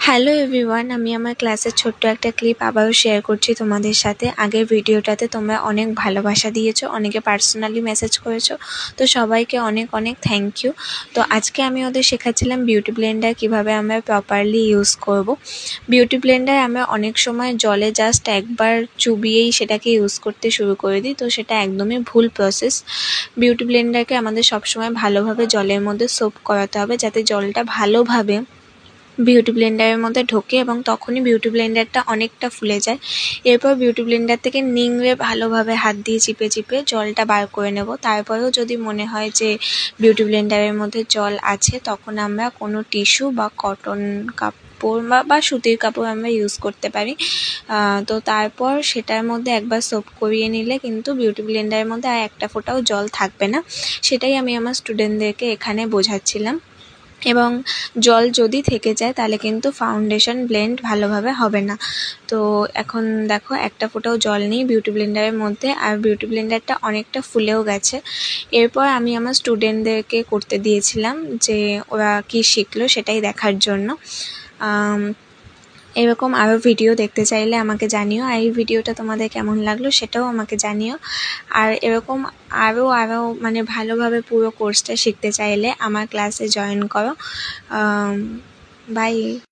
Hello everyone, আমি আমার ক্লাসের ছোট্ট একটা ক্লিপ আবারও শেয়ার করছি তোমাদের সাথে। আগের ভিডিওটাতে তোমরা অনেক ভালোবাসা দিয়েছো, অনেকে পার্সোনালি মেসেজ করেছো, তো সবাইকে অনেক অনেক থ্যাংক ইউ। তো আজকে আমি ওদের শেখাচ্ছিলাম বিউটি ব্লেন্ডার কিভাবে আমরা প্রপারলি ইউজ করব। বিউটি ব্লেন্ডার আমরা অনেক সময় জলে জাস্ট একবার চুবিয়েই সেটাকে ইউজ করতে শুরু করে দিই, তো সেটা একদমই ভুল প্রসেস। বিউটি ব্লেন্ডারকে আমাদের সবসময় ভালোভাবে জলের মধ্যে সোপ করাতে হবে, যাতে জলটা ভালোভাবে বিউটি ব্লেন্ডারের মধ্যে ঢোকে এবং তখনই বিউটি ব্লেন্ডারটা অনেকটা ফুলে যায়। এরপর বিউটি ব্লেন্ডার থেকে নিংড়ে ভালোভাবে হাত দিয়ে চিপে চিপে জলটা বার করে নেব। তারপরেও যদি মনে হয় যে বিউটি ব্লেন্ডারের মধ্যে জল আছে, তখন আমরা কোনো টিস্যু বা কটন কাপড় বা সুতির কাপড় আমরা ইউজ করতে পারি। তো তারপর সেটার মধ্যে একবার সোপ করিয়ে নিলে কিন্তু বিউটি ব্লেন্ডারের মধ্যে আর একটা ফোঁটাও জল থাকবে না। সেটাই আমি আমার স্টুডেন্টদেরকে এখানে বোঝাচ্ছিলাম। এবং জল যদি থেকে যায় তাহলে কিন্তু ফাউন্ডেশন ব্লেন্ড ভালোভাবে হবে না। তো এখন দেখো একটা ফোঁটাও জল নেই বিউটি ব্লেন্ডারের মধ্যে, আর বিউটি ব্লেন্ডারটা অনেকটা ফুলেও গেছে। এরপর আমি আমার স্টুডেন্টদেরকে করতে দিয়েছিলাম যে ওরা কি শিখলো সেটাই দেখার জন্য। এরকম আরও ভিডিও দেখতে চাইলে আমাকে জানিও, আর এই ভিডিওটা তোমাদের কেমন লাগলো সেটাও আমাকে জানিও। আর এরকম আরও মানে ভালোভাবে পুরো কোর্সটা শিখতে চাইলে আমার ক্লাসে জয়েন করো। বাই।